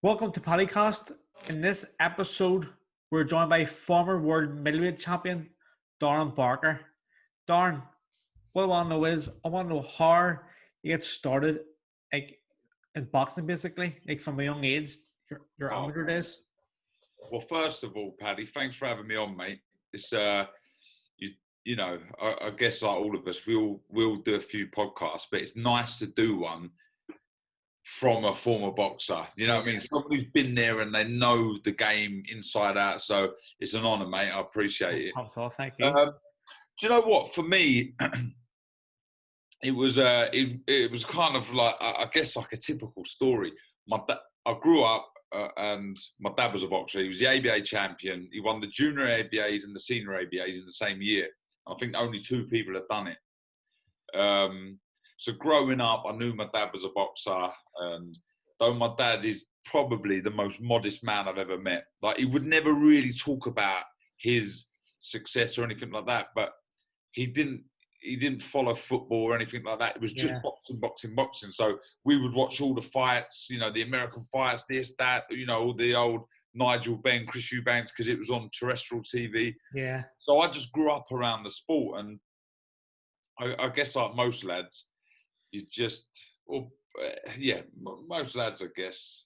Welcome to PaddyCast. In this episode, we're joined by former World Middleweight champion Darren Barker. Darren, what I want to know is, I want to know how you get started, like in boxing, basically, like from a young age, your amateur days. Well, first of all, Paddy, thanks for having me on, mate. It's you know, I guess like all of us, we'll do a few podcasts, but it's nice to do one from a former boxer. You know what I mean? Someone who's been there and they know the game inside out. So it's an honour, mate. I appreciate it. Oh, thank you. Do you know what? For me, it was kind of like, I guess, like a typical story. I grew up and my dad was a boxer. He was the ABA champion. He won the junior ABAs and the senior ABAs in the same year. I think only 2 people have done it. So growing up, I knew my dad was a boxer, and though my dad is probably the most modest man I've ever met, like he would never really talk about his success or anything like that, but he didn't follow football or anything like that. It was just boxing. So we would watch all the fights, you know, the American fights, this, that, you know, all the old Nigel Benn, Chris Eubanks, because it was on terrestrial TV. Yeah. So I just grew up around the sport, and I guess like most lads, you just, most lads, I guess,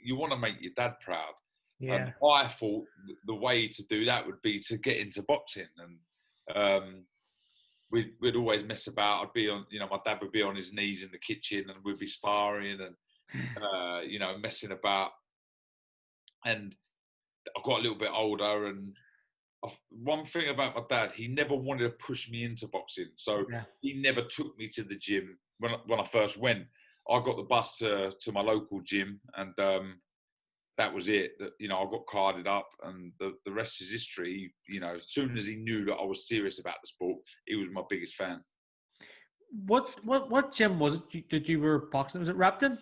you want to make your dad proud. Yeah. And I thought the way to do that would be to get into boxing, and we'd always mess about. I'd be on, you know, my dad would be on his knees in the kitchen, and we'd be sparring and you know, messing about. And I got a little bit older, and one thing about my dad, he never wanted to push me into boxing. So he never took me to the gym when I first went. I got the bus to my local gym, and that was it. You know, I got carded up, and the rest is history. You know, as soon as he knew that I was serious about the sport, he was my biggest fan. What gym was it that you were boxing? Was it Repton?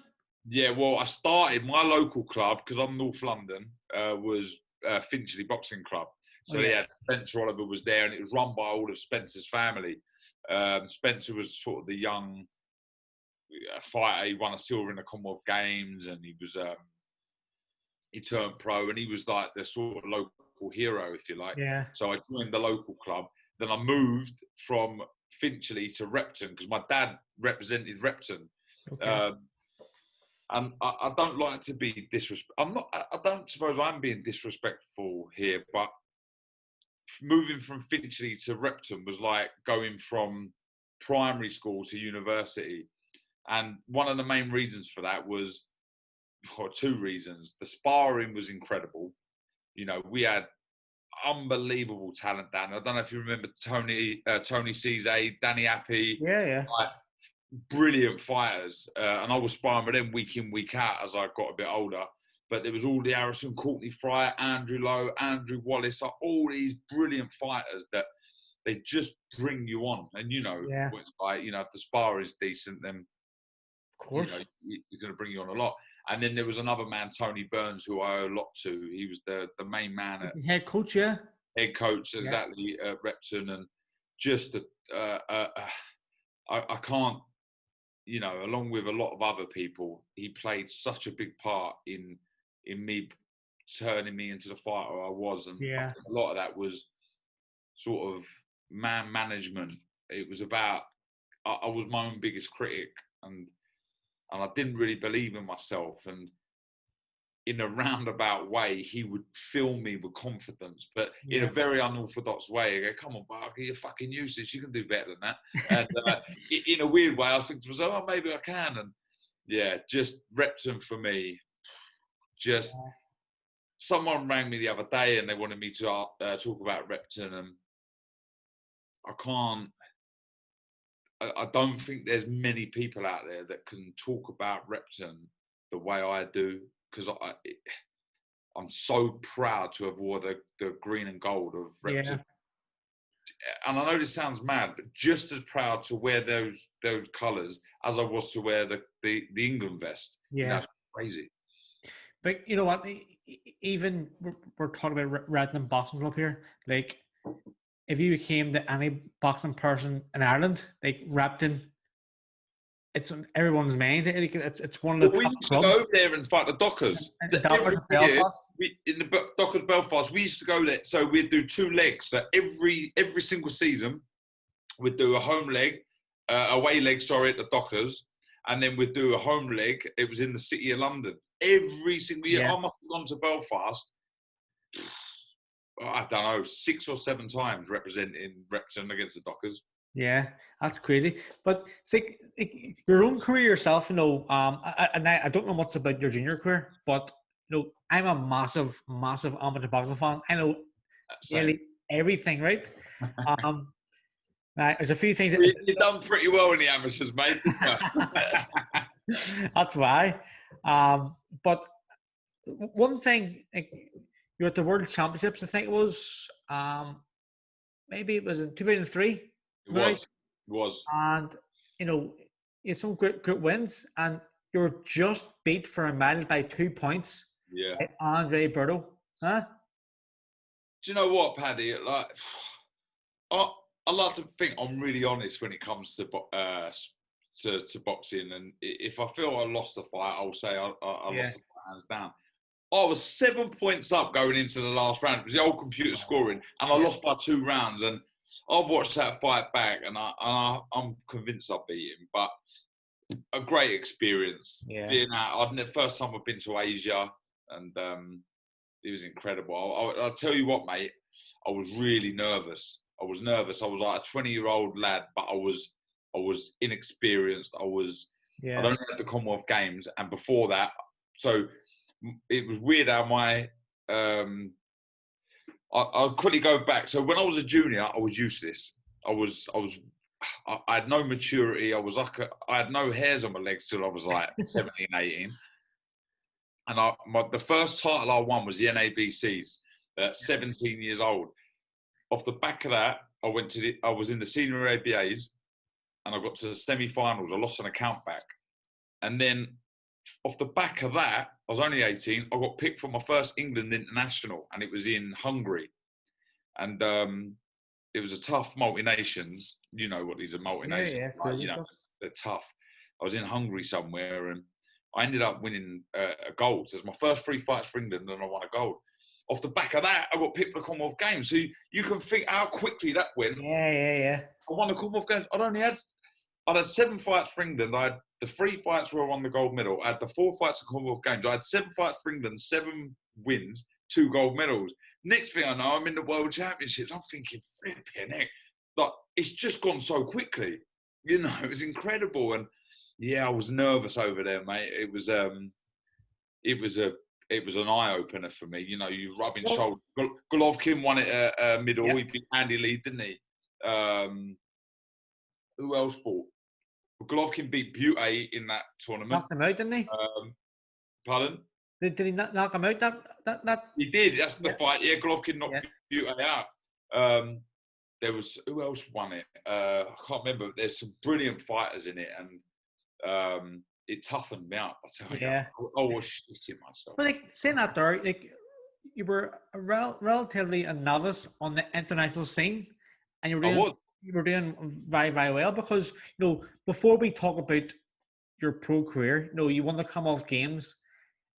Yeah, well, I started my local club, because I'm North London, was Finchley Boxing Club. So Spencer Oliver was there, and it was run by all of Spencer's family. Spencer was sort of the young fighter. He won a silver in the Commonwealth Games, and he turned pro, and he was like the sort of local hero, if you like. Yeah. So I joined the local club. Then I moved from Finchley to Repton, because my dad represented Repton. Okay. And I don't like to be disrespectful. I don't suppose I'm being disrespectful here, but moving from Finchley to Repton was like going from primary school to university. And one of the main reasons for that was, or 2 reasons. The sparring was incredible. You know, we had unbelievable talent down. I don't know if you remember Tony Cesar, Danny Appy. Yeah. Like, brilliant fighters. And I was sparring with them week in, week out as I got a bit older. But there was all the Harrison, Courtney Fryer, Andrew Lowe, Andrew Wallace, like all these brilliant fighters that they just bring you on. And, you know, it's like, you know, if the spar is decent, then, of course, you know, you're going to bring you on a lot. And then there was another man, Tony Burns, who I owe a lot to. He was the main man. Head coach, yeah? Head coach, exactly, at Repton. And just, I can't, you know, along with a lot of other people, he played such a big part in me turning me into the fighter I was. And I think a lot of that was sort of man management. It was about, I was my own biggest critic, and I didn't really believe in myself. And in a roundabout way, he would fill me with confidence, but in a very unorthodox way. I go, come on, Barker, you're fucking useless. You can do better than that. And in a weird way, I think to myself, oh, maybe I can. And just Repton for me. Just someone rang me the other day, and they wanted me to talk about Repton, and I don't think there's many people out there that can talk about Repton the way I do, because I'm so proud to have wore the green and gold of Repton. And I know this sounds mad, but just as proud to wear those colours as I was to wear the England vest. Yeah. That's crazy. But you know what? Even we're talking about Repton Boxing Club here. Like, if you came to any boxing person in Ireland, like Repton it's on everyone's mind. It's one of the We top used to clubs. go there and fight the Dockers. And Dockers Every of year, Belfast. in the Dockers Belfast, we used to go there. So we'd do 2 legs. So every single season, we'd do a home leg, away leg, sorry, at the Dockers. And then we'd do a home leg. It was in the City of London. Every single year. Yeah. I must have gone to Belfast, I don't know, 6 or 7 times representing Repton against the Dockers. Yeah, that's crazy. But it's like your own career yourself, I don't know much about your junior career, but I'm a massive amateur boxing fan. I know nearly everything, right? Now, there's a few things. You've done pretty well in the amateurs, mate. That's why. But one thing, you're at the World Championships, I think it was. Maybe it was in 2003. It was. And you had some great wins, and you were just beat for a medal by 2 points. Yeah. By Andre Berto, huh? Do you know what, Paddy? Like, I like to think I'm really honest when it comes to boxing, and if I feel I lost the fight, I'll say I lost the fight hands down. I was 7 points up going into the last round. It was the old computer scoring, and I lost by 2 rounds. And I've watched that fight back, and I'm convinced I beat him. But a great experience. Yeah. Being out, first time I've been to Asia, and it was incredible. I'll tell you what, mate. I was really nervous. I was like a 20-year-old lad, but I was inexperienced. I'd only had the Commonwealth Games, and before that, so it was weird how I'll quickly go back. So when I was a junior, I was useless. I had no maturity. I had no hairs on my legs till I was like 17, 18. And the first title I won was the NABCs at 17 years old. Off the back of that, I was in the senior ABAs, and I got to the semi-finals. I lost an account back. And then off the back of that, I was only 18. I got picked for my first England international, and it was in Hungary. And it was a tough multi-nations. You know what these are, multi-nations. Yeah, they're tough. I was in Hungary somewhere, and I ended up winning a gold. So it was my first 3 fights for England, and I won a gold. Off the back of that, I got picked for the Commonwealth Games. So you can think how quickly that went. Yeah. I won the Commonwealth Games. I'd had 7 fights for England. I had the 3 fights where I won the gold medal. I had the 4 fights at Commonwealth Games. I had 7 fights for England, 7 wins, 2 gold medals. Next thing I know, I'm in the World Championships. I'm thinking, flipping heck. Like, it's just gone so quickly. It was incredible. And yeah, I was nervous over there, mate. It was an eye-opener for me. You rubbing shoulders. Golovkin won it at middle. Yep. He beat Andy Lee, didn't he? Who else fought? Golovkin beat Butte in that tournament. Knocked him out, didn't he? Pardon? Did he knock him out? That He did. That's the fight. Yeah, Golovkin knocked Butte out. There was, who else won it? I can't remember. There's some brilliant fighters in it, and it toughened me up. I tell you, I was shitting myself. But saying that there, you were relatively a novice on the international scene, and you were doing very, very well, because before we talk about your pro career, you won the Commonwealth Games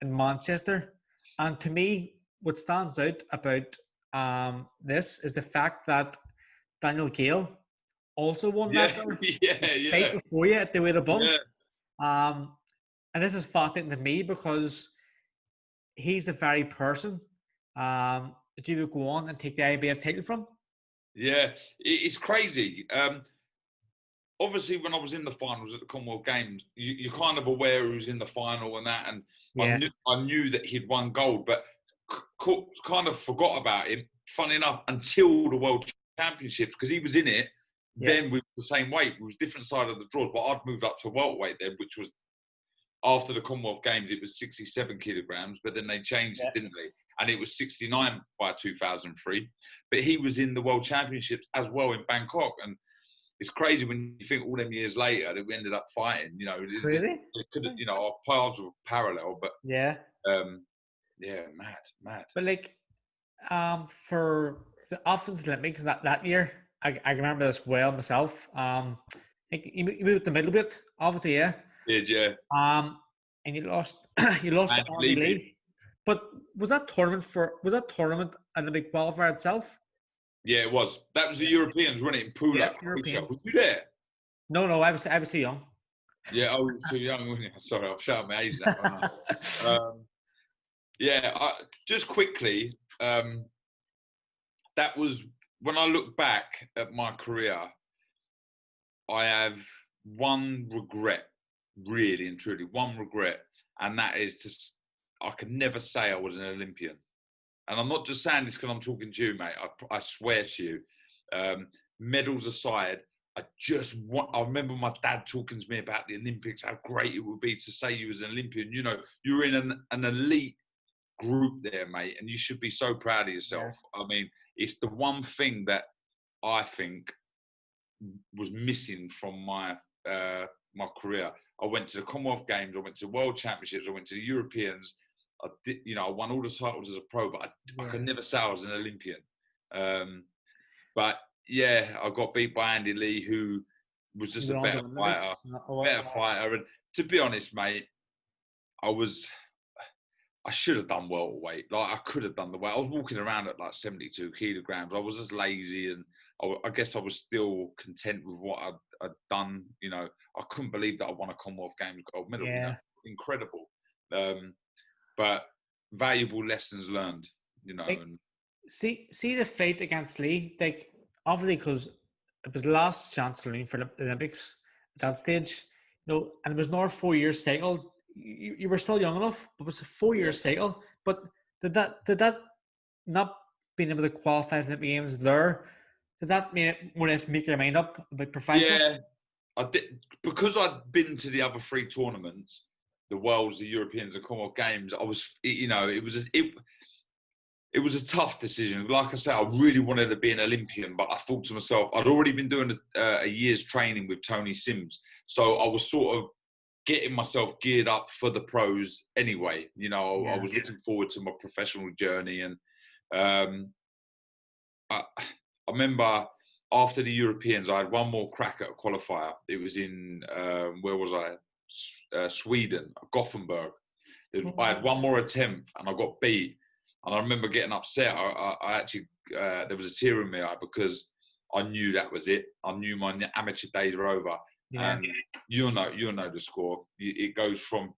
in Manchester, and to me, what stands out about this is the fact that Daniel Gale also won that fight before you at the weight above. And this is fascinating to me, because he's the very person that you would go on and take the IBF title from. Yeah, it's crazy. Obviously, when I was in the finals at the Commonwealth Games, you're kind of aware who's in the final and that, and I knew that he'd won gold, but kind of forgot about him, funny enough, until the World Championships, because he was in it. Then we were the same weight. We was different side of the draws, but I'd moved up to welterweight then, which was after the Commonwealth Games. It was 67 kilograms, but then they changed it, didn't they? And it was 69 by 2003. But he was in the World Championships as well in Bangkok, and it's crazy when you think all them years later that we ended up fighting. Crazy. Our paths were parallel, but mad. But for the Athens Olympics that year, I remember this well myself. I Like you moved to middleweight, obviously, yeah. Did, yeah. And you lost you lost to And Andy Lee. Lee. But was that tournament and the big qualifier itself? Yeah, it was. That was the Europeans, wasn't it, in Pula, Yeah, Croatia. European. Was you there? No, I was too young. Yeah, I was too young, wasn't you? Sorry, I've shouted my age now. Yeah, just quickly, that was, when I look back at my career, I have one regret, really and truly, one regret, and that is I could never say I was an Olympian. And I'm not just saying this because I'm talking to you, mate. I swear to you. Medals aside, I remember my dad talking to me about the Olympics, how great it would be to say you was an Olympian. You know, you're in an elite group there, mate, and you should be so proud of yourself. Yeah. I mean, it's the one thing that I think was missing from my career. I went to the Commonwealth Games, I went to World Championships, I went to the Europeans. I won all the titles as a pro, but I could never say I was an Olympian. But yeah, I got beat by Andy Lee, who was just a better fighter. And to be honest, mate, I should have done welterweight. Like, I could have done the weight. I was walking around at like 72 kilograms. I was just lazy, and I guess I was still content with what I'd done. You know, I couldn't believe that I won a Commonwealth Games gold medal. Yeah. You know, incredible. But valuable lessons learned, you know. Like, see the fight against Lee, like, obviously, because it was the last chance to learn for the Olympics at that stage, you know, and it was not a 4-year cycle. You were still young enough, but it was a 4-year cycle. But did that not being able to qualify for the Games there, did that mean it more or less make your mind up about professional? Yeah, I did, because I'd been to the other 3 tournaments, the Worlds, the Europeans, the Commonwealth Games. I was, you know, it was a tough decision. Like I said, I really wanted to be an Olympian, but I thought to myself, I'd already been doing a year's training with Tony Sims, so I was sort of getting myself geared up for the pros anyway. You know, I was looking forward to my professional journey, and I remember after the Europeans, I had one more crack at a qualifier. It was in where was I? Sweden, Gothenburg. I had one more attempt, and I got beat. And I remember getting upset. I actually there was a tear in my eye because I knew that was it. I knew my amateur days were over. Yeah. And you'll know the score. It goes from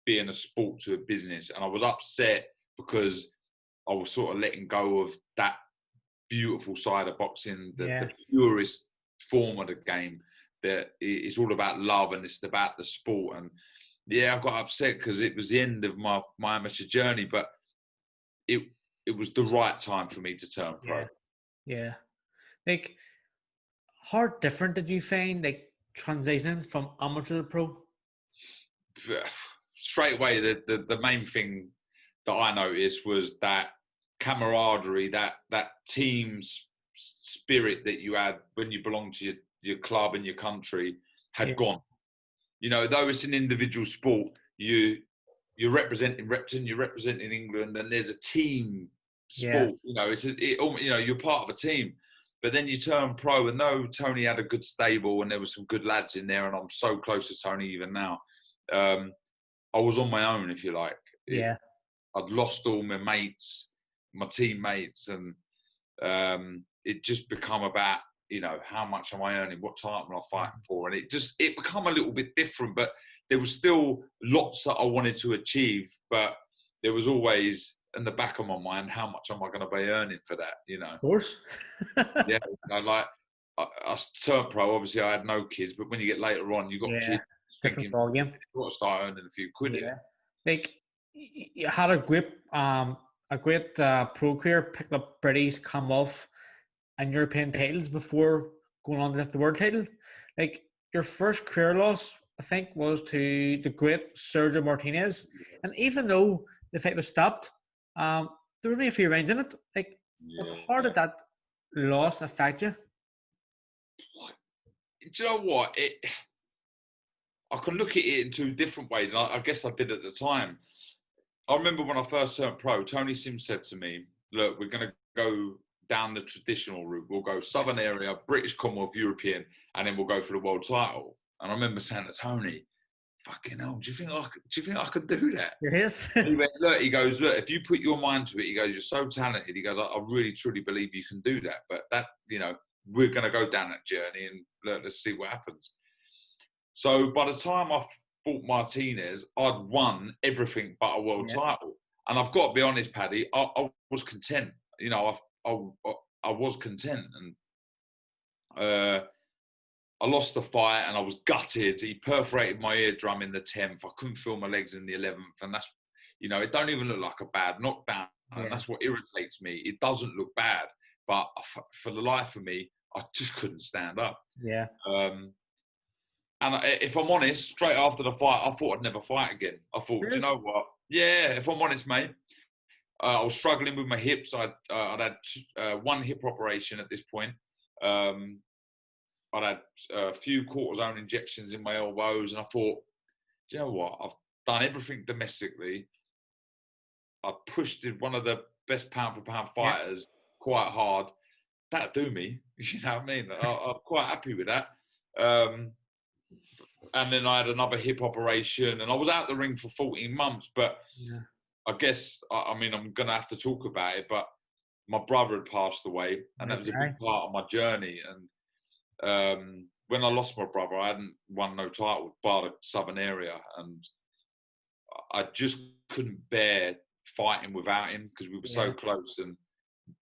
being a sport to a business, and I was upset because I was sort of letting go of that beautiful side of boxing, the purest form of the game. That it's all about love and it's about the sport. And yeah, I got upset because it was the end of my amateur journey, but it was the right time for me to turn pro. Yeah. Like, how different did you find, like, transitioning from amateur to pro? Straight away, the main thing that I noticed was that camaraderie, that team spirit that you had when you belonged to your club and your country had gone. You know, though it's an individual sport, you're representing Repton, you're representing England, and there's a team sport. You know, you know, you're part of a team. But then you turn pro, and though Tony had a good stable and there were some good lads in there, and I'm so close to Tony even now, I was on my own, if you like. I'd lost all my mates, my teammates, and it just become about, you know, how much am I earning, what time am I fighting for, and it become a little bit different. But there was still lots that I wanted to achieve, but there was always in the back of my mind, how much am I going to be earning for that, you know? Of course. Yeah, you know, like I turned pro, obviously I had no kids, but when you get later on, you got kids thinking, you've got to start earning a few quid here. Like, you had a great pro career, picked up British, Commonwealth and European titles before going on to lift the world title. Like, your first career loss, I think, was to the great Sergio Martinez. And even though the fight was stopped, there were only a few rounds in it. Like, how did that loss affect you? Do you know what? I can look at it in 2 different ways, and I guess I did at the time. I remember when I first turned pro, Tony Sims said to me, look, we're going to go down the traditional route. We'll go Southern area, British, Commonwealth, European, and then we'll go for the world title. And I remember saying to Tony, fucking hell, do you think I could do that? Yes. He went, look, if you put your mind to it, he goes, you're so talented. He goes, I really, truly believe you can do that. But that, we're going to go down that journey and let's see what happens. So by the time I fought Martinez, I'd won everything but a world title. And I've got to be honest, Paddy, I was content. I was content. And I lost the fight and I was gutted. He perforated my eardrum in the 10th. I couldn't feel my legs in the 11th. And that's, it don't even look like a bad knockdown. And that's what irritates me. It doesn't look bad. But for the life of me, I just couldn't stand up. Yeah. And if I'm honest, straight after the fight, I thought I'd never fight again. I thought, do you know what? Yeah, if I'm honest, mate. I was struggling with my hips. I'd had one hip operation at this point. I'd had a few cortisone injections in my elbows, and I thought, do you know what? I've done everything domestically. I pushed one of the best pound-for-pound fighters quite hard. That'd do me. You know what I mean? I'm quite happy with that. And then I had another hip operation, and I was out the ring for 14 months. But I guess, I'm going to have to talk about it, but my brother had passed away, and that was a big part of my journey. And when I lost my brother, I hadn't won no title, bar the Southern area, and I just couldn't bear fighting without him because we were so close. And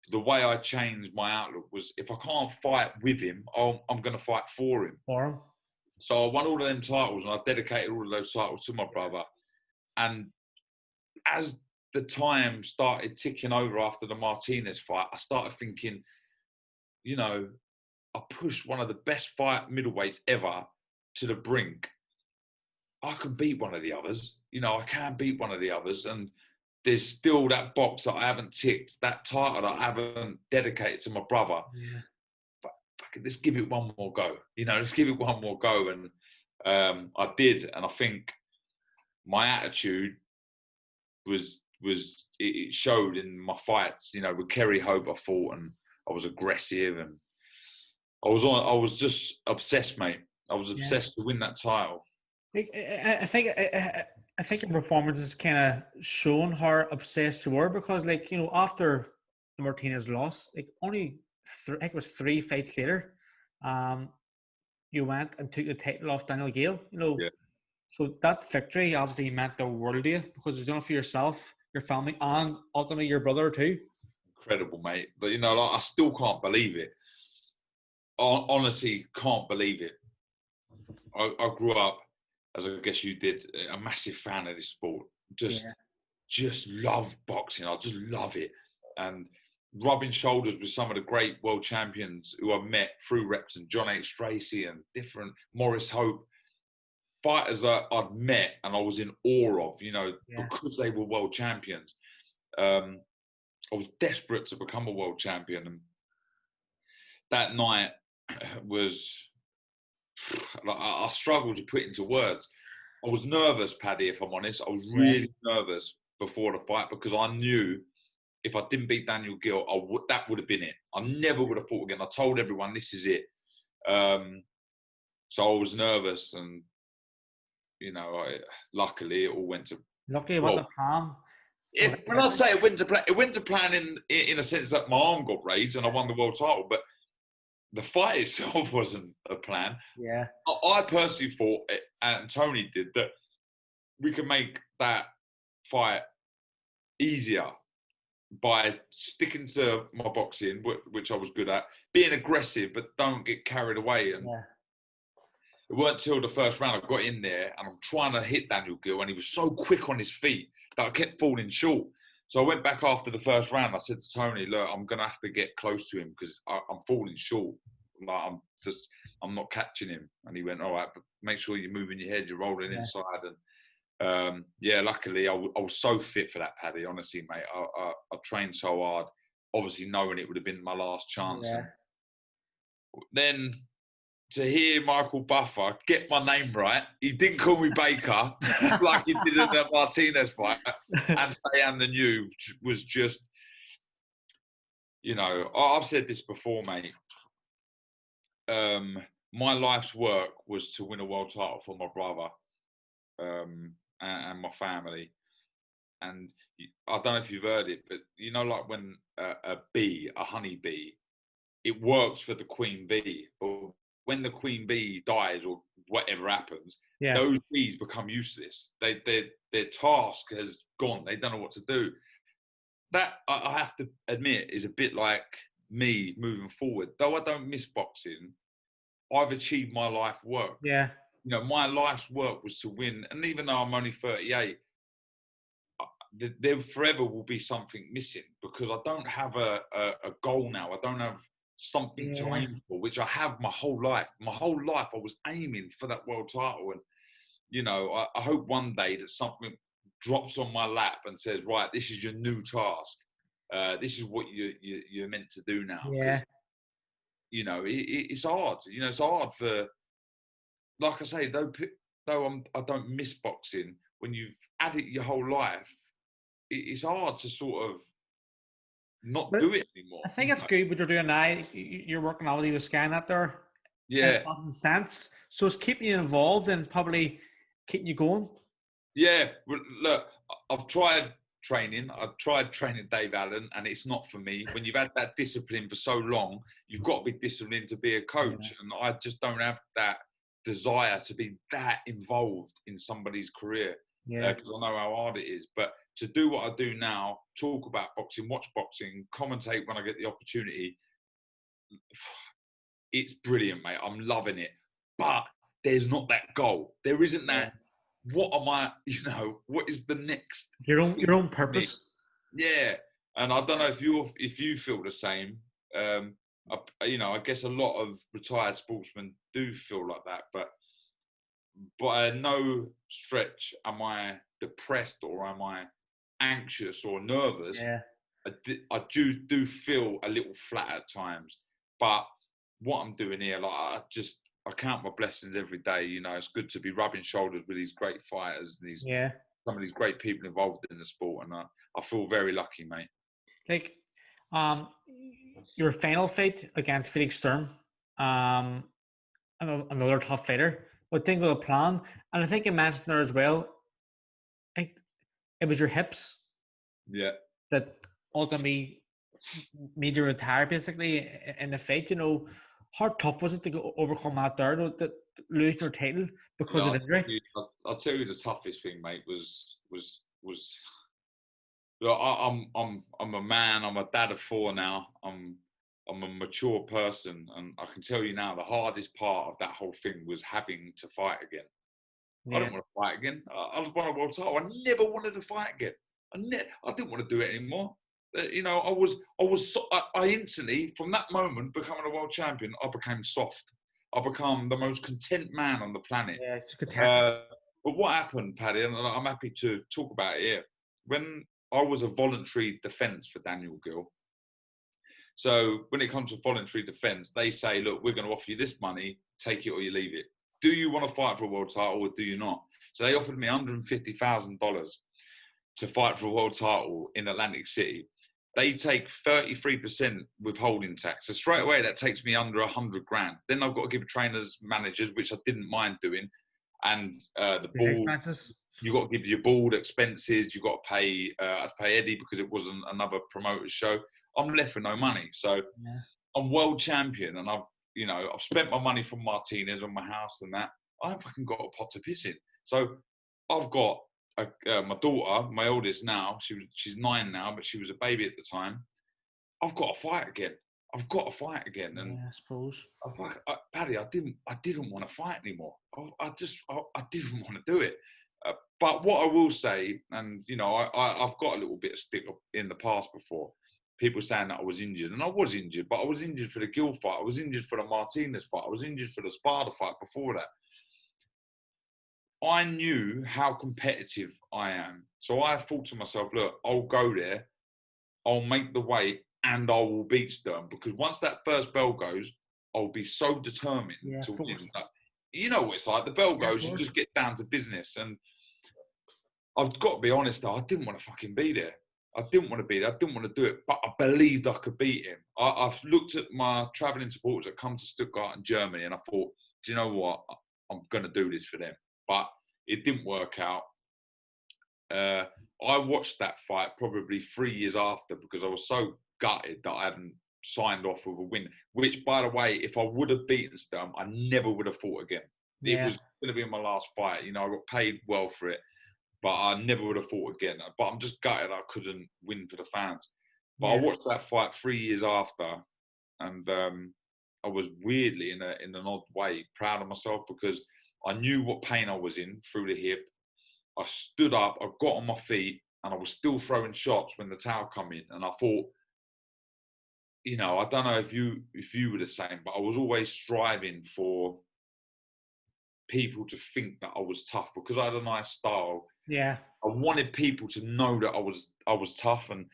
the way I changed my outlook was, if I can't fight with him, I'm going to fight for him. So I won all of them titles, and I dedicated all of those titles to my brother. And as the time started ticking over after the Martinez fight, I started thinking, I pushed one of the best middleweights ever to the brink. I can beat one of the others. I can beat one of the others. And there's still that box that I haven't ticked, that title that I haven't dedicated to my brother. Yeah. But let's give it one more go. Let's give it one more go. And I did. And I think my attitude it showed in my fights. With Kerry Hope, I fought and I was aggressive, and I was just obsessed, mate. I was obsessed to win that title. I think your performance has kind of shown how obsessed you were, because, after the Martinez loss, only I think it was 3 fights later, you went and took the title off Daniel Gale. So that victory obviously meant the world to you, because you've done it for yourself, your family, and ultimately your brother too. Incredible, mate. But I still can't believe it. I honestly can't believe it. I grew up, as I guess you did, a massive fan of this sport. Just love boxing. I just love it. And rubbing shoulders with some of the great world champions who I met through Repton, John H. Tracy and different, Maurice Hope, fighters that I'd met and I was in awe of, because they were world champions. I was desperate to become a world champion. And that night was, I struggled to put into words. I was nervous, Paddy, if I'm honest. I was really nervous before the fight, because I knew if I didn't beat Daniel Gill, that would have been it. I never would have fought again. I told everyone, this is it. So I was nervous, and luckily it all went to. Luckily, what the plan. When I say it went to plan in a sense that my arm got raised and I won the world title, but the fight itself wasn't a plan. Yeah. I personally thought, and Tony did, that we could make that fight easier by sticking to my boxing, which I was good at, being aggressive, but don't get carried away. And it weren't till the first round I got in there and I'm trying to hit Daniel Gill, and he was so quick on his feet that I kept falling short. So I went back after the first round. I said to Tony, look, I'm going to have to get close to him because I'm falling short. I'm not catching him. And he went, all right, but make sure you're moving your head, you're rolling inside. And luckily I was so fit for that, Paddy, honestly, mate. I trained so hard, obviously knowing it would have been my last chance. And then to hear Michael Buffer get my name right, he didn't call me Baker like he did in the Martinez fight, and say and the new was just, you know, I've said this before, mate. My life's work was to win a world title for my brother and my family. And I don't know if you've heard it, but you know, like when a honey bee, it works for the queen bee. But when the queen bee dies or whatever happens, those bees become useless. Their task has gone. They don't know what to do. That, I have to admit, is a bit like me moving forward. Though I don't miss boxing, I've achieved my life work. Yeah. You know, my life's work was to win. And even though I'm only 38, there forever will be something missing because I don't have a goal now. I don't have something to aim for, which I have my whole life. My whole life I was aiming for that world title. And, you know, I hope one day that something drops on my lap and says, right, this is your new task. This is what you're meant to do now. Yeah. You know, it's hard. You know, it's hard for, like I say, though I don't miss boxing, when you've had it your whole life, it's hard to sort of not do it anymore. I think it's good what you're doing now. You're working obviously with Skynet there. Yeah. In sense. So it's keeping you involved and probably keeping you going. Yeah. Look, I've tried training. I've tried training Dave Allen, and it's not for me. When you've had that discipline for so long, you've got to be disciplined to be a coach. And I just don't have that desire to be that involved in somebody's career. Because I know how hard it is. But to do what I do now, talk about boxing, watch boxing, commentate when I get the opportunity, it's brilliant, mate. I'm loving it. But there's not that goal. There isn't that, what am I, you know, what is the next? Your own purpose. Yeah. And I don't know if you feel the same. You know, I guess a lot of retired sportsmen do feel like that. But by no stretch am I depressed or am I anxious or nervous. I do feel a little flat at times, but what I'm doing here, like I count my blessings every day. You know, it's good to be rubbing shoulders with these great fighters and some of these great people involved in the sport, and I feel very lucky, mate. Like, your final fight against Felix Sturm, another tough fighter. But think of a plan, and I think you mentioned there as well. It was your hips, that ultimately made you retire, basically, in the fight. You know, how tough was it to overcome that there, to lose your title because of injury? I'll tell you the toughest thing, mate, was. Look, I'm a man. I'm a dad of 4 now. I'm a mature person, and I can tell you now, the hardest part of that whole thing was having to fight again. I didn't want to fight again. I was won a world title. I never wanted to fight again. I didn't want to do it anymore. You know, I instantly, from that moment, becoming a world champion, I became soft. I became the most content man on the planet. Yeah, it's content. But what happened, Paddy, and I'm happy to talk about it here, when I was a voluntary defence for Daniel Gill. So when it comes to voluntary defence, they say, look, we're going to offer you this money, take it or you leave it. Do you want to fight for a world title or do you not? So they offered me $150,000 to fight for a world title in Atlantic City. They take 33% withholding tax. So straight away, that takes me under 100 grand. Then I've got to give trainers, managers, which I didn't mind doing. And the board, you've got to give your board expenses. You've got to pay, I had to pay Eddie because it wasn't another promoter's show. I'm left with no money. So I'm world champion, and I've spent my money from Martinez on my house and that. I haven't fucking got a pot to piss in. So I've got my daughter, my oldest now. She's 9 now, but she was a baby at the time. I've got to fight again. And I suppose. Paddy, I didn't want to fight anymore. I didn't want to do it. But what I will say, and you know, I've got a little bit of stick up in the past before. People saying that I was injured, and I was injured, but I was injured for the Gill fight. I was injured for the Martinez fight. I was injured for the Sparta fight before that. I knew how competitive I am. So I thought to myself, look, I'll go there, I'll make the weight, and I will beat Sturm. Because once that first bell goes, I'll be so determined to win. You know what it's like. The bell goes, you just get down to business. And I've got to be honest, though, I didn't want to fucking be there. I didn't want to beat him. I didn't want to do it, but I believed I could beat him. I've looked at my travelling supporters that come to Stuttgart and Germany, and I thought, do you know what? I'm going to do this for them. But it didn't work out. I watched that fight probably 3 years after because I was so gutted that I hadn't signed off with a win. Which, by the way, if I would have beaten Sturm, I never would have fought again. Yeah. It was going to be my last fight. You know, I got paid well for it, but I never would have fought again. But I'm just gutted I couldn't win for the fans. But I watched that fight 3 years after, and I was weirdly, in an odd way, proud of myself because I knew what pain I was in through the hip. I stood up, I got on my feet, and I was still throwing shots when the towel come in. And I thought, you know, I don't know if you were the same, but I was always striving for people to think that I was tough because I had a nice style. Yeah. I wanted people to know that I was tough, and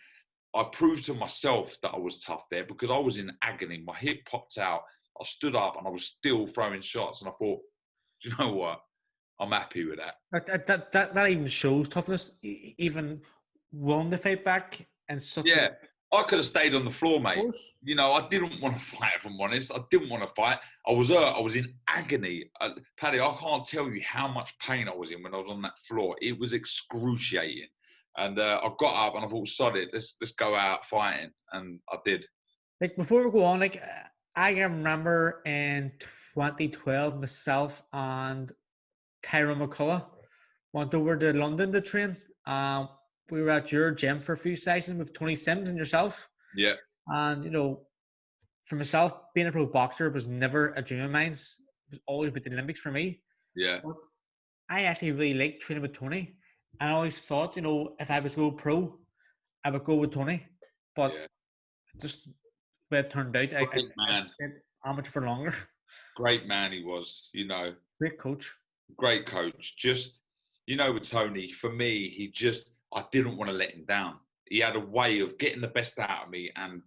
I proved to myself that I was tough there because I was in agony. My hip popped out. I stood up and I was still throwing shots, and I thought, you know what? I'm happy with that. That even shows toughness. Even willing to fight back and such. Yeah, I could have stayed on the floor, mate. You know, I didn't want to fight, if I'm honest. I didn't want to fight. I was hurt. I was in agony. Paddy, I can't tell you how much pain I was in when I was on that floor. It was excruciating. And I got up and I thought, sod it, let's go out fighting. And I did. Like, before we go on, like, I can remember in 2012, myself and Tyrone McCullough went over to London to train. We were at your gym for a few sessions with Tony Sims and yourself. Yeah. And, you know, for myself, being a pro boxer was never a dream of mine. It was always about the Olympics for me. Yeah. But I actually really liked training with Tony. And I always thought, you know, if I was to go pro, I would go with Tony. But just the way it turned out, I amateur for longer. Great man he was, you know. Great coach. Great coach. Just, you know, with Tony, for me, I didn't want to let him down. He had a way of getting the best out of me, and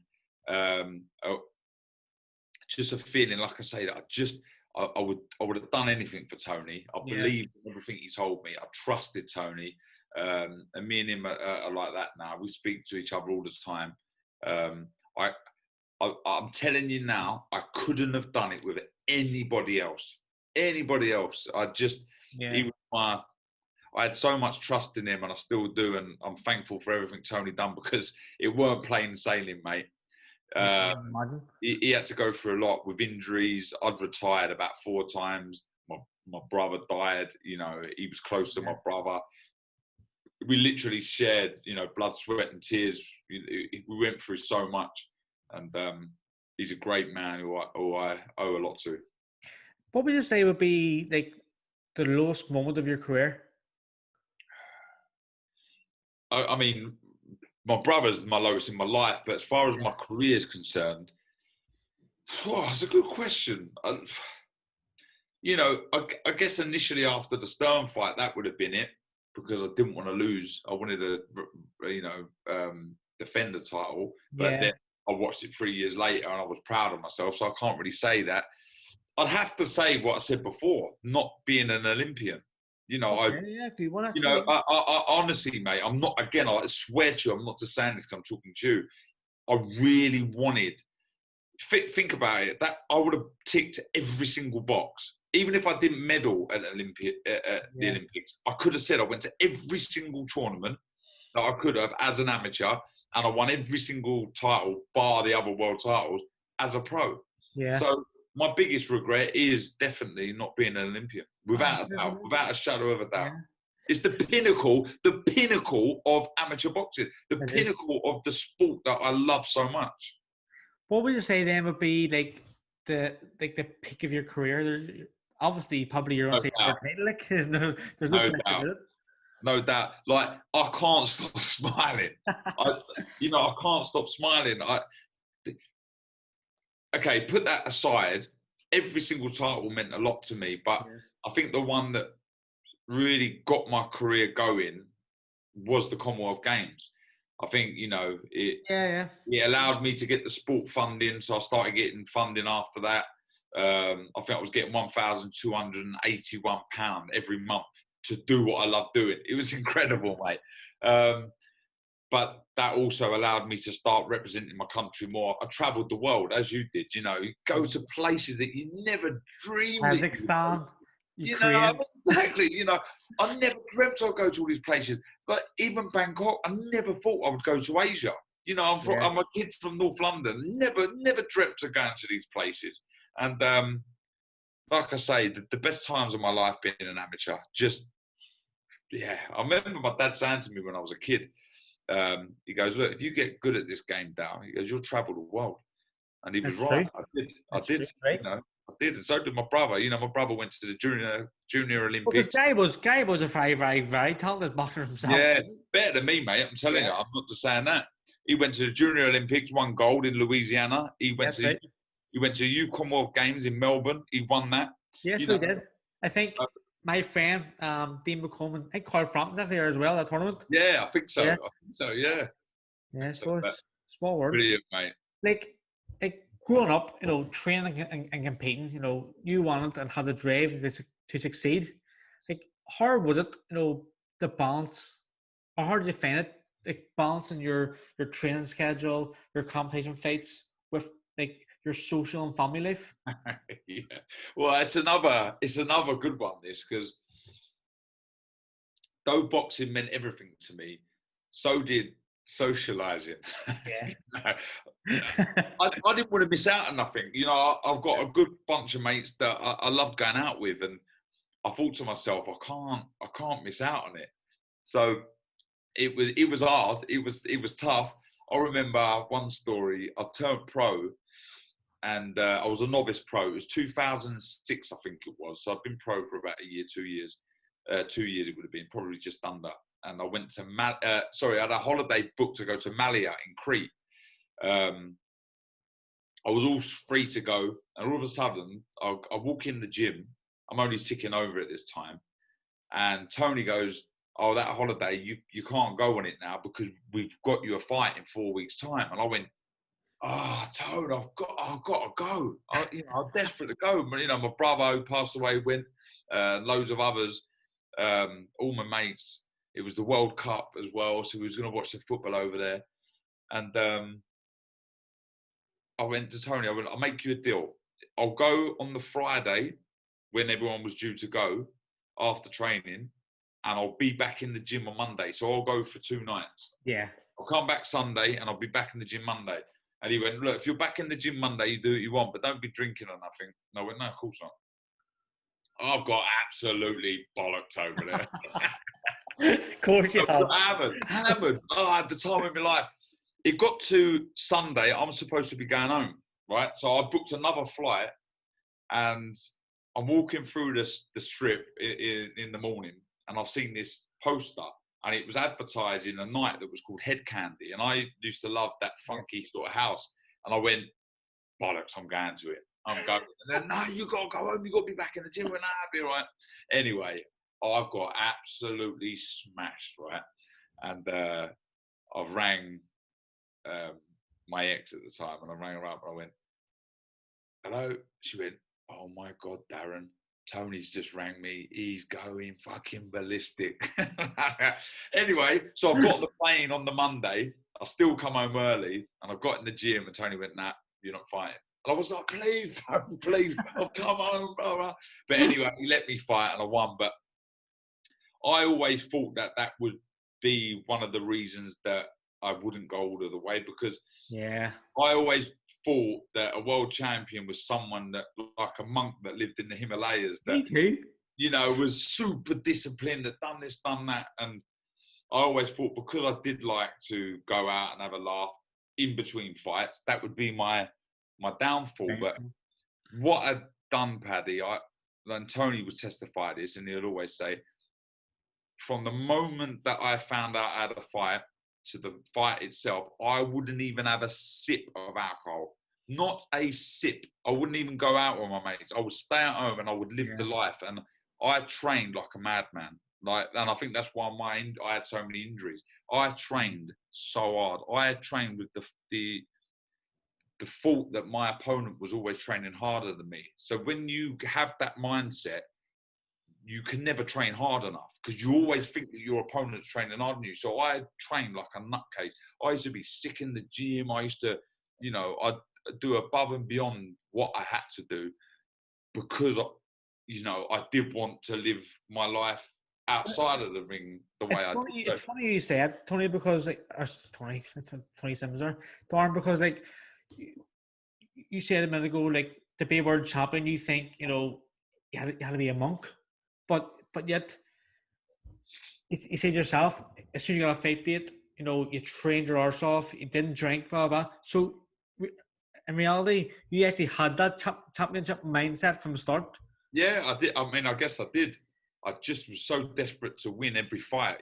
just a feeling, like I say, that I would have done anything for Tony. I believed everything he told me. I trusted Tony, and me and him are like that now. We speak to each other all the time. I'm telling you now, I couldn't have done it with anybody else. Anybody else. He was I had so much trust in him, and I still do, and I'm thankful for everything Tony done because it weren't plain sailing, mate. He had to go through a lot with injuries. I'd retired about 4 times. My brother died. You know, he was close to my brother. We literally shared, you know, blood, sweat, and tears. We went through so much, and he's a great man who I owe a lot to. What would you say would be like the lowest moment of your career? I mean, my brother's my lowest in my life, but as far as my career is concerned, it's a good question. You know, I guess initially after the Stern fight, that would have been it because I didn't want to lose. I wanted to, you know, defend the title. But then I watched it 3 years later and I was proud of myself, so I can't really say that. I'd have to say what I said before, not being an Olympian. You know, I honestly, mate, I'm not, again, I swear to you, I'm not just saying this because I'm talking to you. I really wanted, think about it, that I would have ticked every single box. Even if I didn't medal at the Olympics, I could have said I went to every single tournament that I could have as an amateur, and I won every single title, bar the other world titles, as a pro. Yeah. So my biggest regret is definitely not being an Olympian, without a doubt, without a shadow of a doubt. Yeah. It's the pinnacle of amateur boxing, the pinnacle of the sport that I love so much. What would you say then would be like the peak of your career? Obviously, probably your own title. Like, there's no doubt. No doubt. Like, I can't stop smiling. I can't stop smiling. Okay, put that aside. Every single title meant a lot to me, but I think the one that really got my career going was the Commonwealth Games. I think, you know, it allowed me to get the sport funding, so I started getting funding after that. I think I was getting £1,281 every month to do what I love doing. It was incredible, mate. but that also allowed me to start representing my country more. I travelled the world, as you did, you know. You go to places that you never dreamed that you would go. Kazakhstan, You know, Ukraine. exactly. You know, I never dreamt I'd go to all these places. But even Bangkok, I never thought I would go to Asia. You know, I'm a kid from North London. Never dreamt of going to these places. And like I say, the best times of my life being an amateur. Just, yeah. I remember my dad saying to me when I was a kid, he goes, look, if you get good at this game, Dow, he goes, you'll travel the world. And he was That's right. true. I did. True, right? You know, I did. And so did my brother. You know, my brother went to the junior Well, this Olympics. guy was a very talented boxer himself. Yeah, better than me, mate. I'm telling you. I'm not just saying that. He went to the Junior Olympics, won gold in Louisiana. He went to youth Commonwealth Games in Melbourne. He won that. Yes, we did. I think my friend Dean McColeman, I think Carl Frampton's actually there as well, that tournament. Yeah, I think so. Yeah. I think so, yeah. Yeah, so it's small world. Brilliant, mate. Like growing up, you know, training and competing, you know, you wanted and had the drive to succeed. Like, how hard was it, you know, the balance? How hard did you find it, like balancing your training schedule, your competition fights with like your social and family life? Yeah. Well, it's another good one, this, because though boxing meant everything to me, so did socializing. Yeah. I didn't want to miss out on nothing. You know, I've got a good bunch of mates that I loved going out with, and I thought to myself, I can't miss out on it. So it was hard. It was tough. I remember one story. I turned pro, and I was a novice pro. It was 2006, I think it was. So I've been pro for about a year, 2 years. 2 years it would have been, probably just under. And I went to I had a holiday booked to go to Malia in Crete. I was all free to go, and all of a sudden, I walk in the gym. I'm only ticking over at this time, and Tony goes, "Oh, that holiday, you can't go on it now because we've got you a fight in 4 weeks' time." And I went, Tony, I've got to go. I'm desperate to go. But, you know, my brother who passed away went, loads of others, all my mates. It was the World Cup as well, so we was going to watch the football over there. And I went to Tony, I'll make you a deal. I'll go on the Friday when everyone was due to go after training, and I'll be back in the gym on Monday. So I'll go for 2 nights. Yeah. I'll come back Sunday, and I'll be back in the gym Monday. And he went, look, if you're back in the gym Monday, you do what you want, but don't be drinking or nothing. And I went, no, of course not. I've got absolutely bollocked over there. Of course you have. Hammered. I had the time of my life. It got to Sunday. I'm supposed to be going home, right? So I booked another flight, and I'm walking through the strip in the morning, and I've seen this poster, and it was advertising a night that was called Head Candy, and I used to love that funky sort of house. And I went, bollocks, I'm going to it. I'm going. And then, no, you got to go home. You got to be back in the gym. And I'll be all right. Anyway, I've got absolutely smashed, right? And I rang my ex at the time, and I rang her up, and I went, hello? She went, oh my God, Darren, Tony's just rang me. He's going fucking ballistic. Anyway, so I've got on the plane on the Monday. I still come home early, and I got in the gym, and Tony went, nah, you're not fighting. And I was like, please, Tony, please, I'll come home, blah, blah. But anyway, he let me fight, and I won. But I always thought that would be one of the reasons that I wouldn't go all of the way, because I always thought that a world champion was someone that, like a monk that lived in the Himalayas, that, Me too. you know, was super disciplined, that done this, done that. And I always thought, because I did like to go out and have a laugh in between fights, that would be my downfall. But what I'd done, Paddy, and Tony would testify this, and he'll always say, from the moment that I found out I had a fight to the fight itself, I wouldn't even have a sip of alcohol. Not a sip. I wouldn't even go out with my mates. I would stay at home, and I would live the life. And I trained like a madman. And I think that's why I had so many injuries. I trained so hard. I had trained with the thought that my opponent was always training harder than me. So when you have that mindset, you can never train hard enough because you always think that your opponent's training harder than you. So I trained like a nutcase. I used to be sick in the gym. I used to, I'd do above and beyond what I had to do because, I did want to live my life outside of the ring the way I did. It's funny you say it, Tony, because Tony Simmons there, Darren, because you said a minute ago, like to be a world champion, you think you had to be a monk, but yet you said yourself, as soon as you got a fight date, you trained your arse off, you didn't drink, blah blah. So in reality, you actually had that championship mindset from the start. Yeah, I did. I mean, I guess I did. I just was so desperate to win every fight.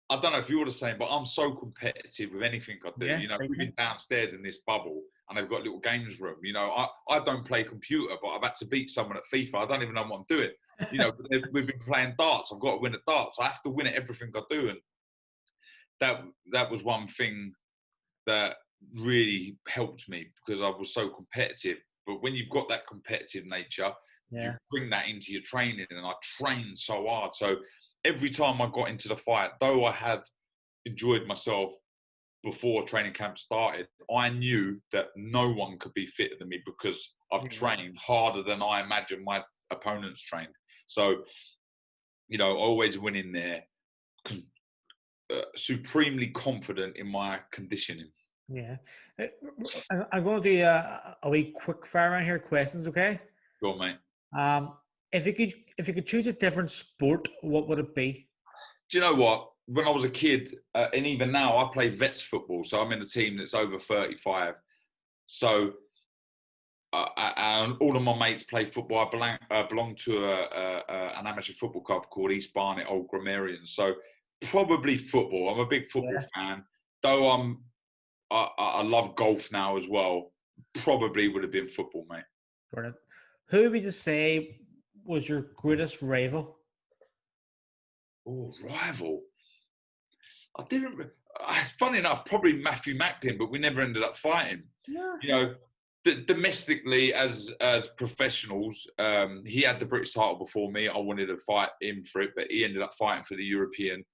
I don't know if you're the same, but I'm so competitive with anything I do. Yeah, We've been downstairs in this bubble and they've got a little games room. I don't play computer, but I've had to beat someone at FIFA. I don't even know what I'm doing. But we've been playing darts. I've got to win at darts. I have to win at everything I do. And that was one thing that really helped me because I was so competitive. But when you've got that competitive nature, you bring that into your training, and I trained so hard. So every time I got into the fight, though I had enjoyed myself before training camp started, I knew that no one could be fitter than me because I've trained harder than I imagine my opponents trained. So, I always went in there supremely confident in my conditioning. Yeah. I'm going to do a wee quick fire around here questions, okay? Go on, mate. If you could choose a different sport, what would it be? Do you know what? When I was a kid, and even now, I play vets football. So I'm in a team that's over 35. So and all of my mates play football. I belong to an amateur football club called East Barnet Old Grammarians. So probably football. I'm a big football fan. Though I love golf now as well. Probably would have been football, mate. Brilliant. Who would you say was your greatest rival? Oh, rival. I didn't. Funny enough, probably Matthew Macklin, but we never ended up fighting. Yeah. Domestically as professionals, he had the British title before me. I wanted to fight him for it, but he ended up fighting for the European.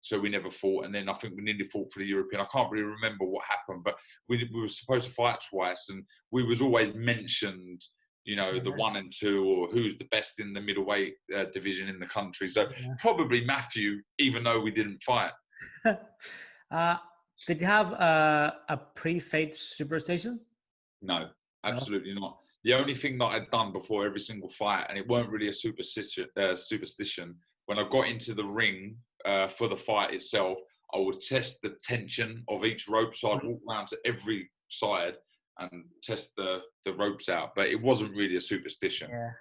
So we never fought, and then I think we nearly fought for the European. I can't really remember what happened, but we were supposed to fight twice, and we was always mentioned, the 1 and 2, or who's the best in the middleweight division in the country. So probably Matthew, even though we didn't fight. Did you have a pre-fight superstition? No, absolutely not. The only thing that I'd done before every single fight, and it weren't really a superstition, when I got into the ring for the fight itself, I would test the tension of each rope. So I'd walk around to every side and test the ropes out. But it wasn't really a superstition. Yeah.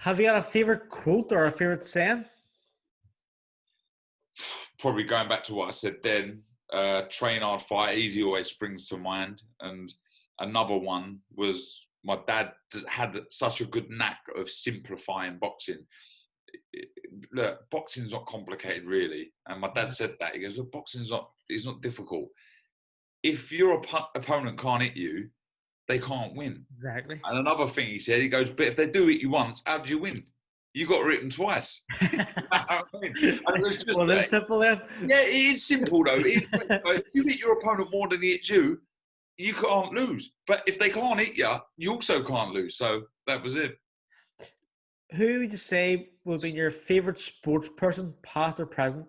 Have you got a favourite quote or a favourite saying? Probably going back to what I said then, train hard, fight easy always springs to mind. And another one was my dad had such a good knack of simplifying boxing. Look, boxing's not complicated really. And my dad said that. He goes, look, boxing's not difficult. If your opponent can't hit you, they can't win. Exactly. And another thing he said, he goes, but if they do hit you once, how do you win? You got to hit them twice. Well, that's simple then. Yeah, it is simple though. If you hit your opponent more than he hits you, you can't lose. But if they can't hit you, you also can't lose. So that was it. Who would you say would be your favourite sports person, past or present?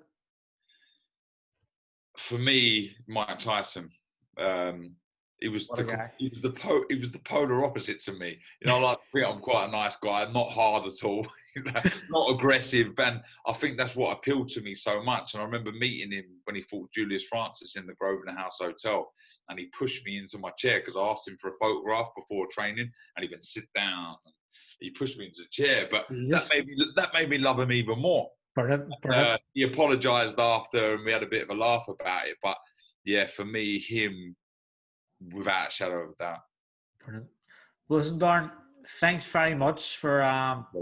For me, Mike Tyson. He was the polar opposite to me. I think I'm quite a nice guy, not hard at all, not aggressive, and I think that's what appealed to me so much. And I remember meeting him when he fought Julius Francis in the Grosvenor House Hotel, and he pushed me into my chair because I asked him for a photograph before training, and he went, sit down. He pushed me into the chair, but that made me love him even more. He apologised after, and we had a bit of a laugh about it. But yeah, for me, him, without a shadow of a doubt. Brilliant. Well, listen, Darren, thanks very much for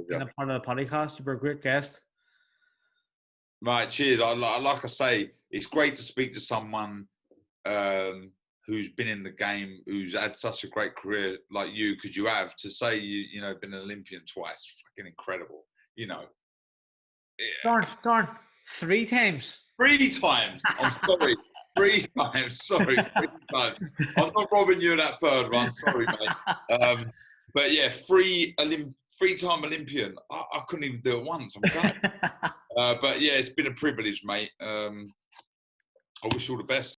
being a part of the podcast. You're a great guest. Right, cheers. Like I say, it's great to speak to someone who's been in the game, who's had such a great career like you, because you have, to say you know been an Olympian twice, fucking incredible. You know, Darn, 3 times. 3 times. I'm sorry, 3 times. Sorry, 3 times. I'm not robbing you of that third one. Sorry, mate. But yeah, three-time Olympian. I couldn't even do it once. I'm glad. But yeah, it's been a privilege, mate. I wish you all the best.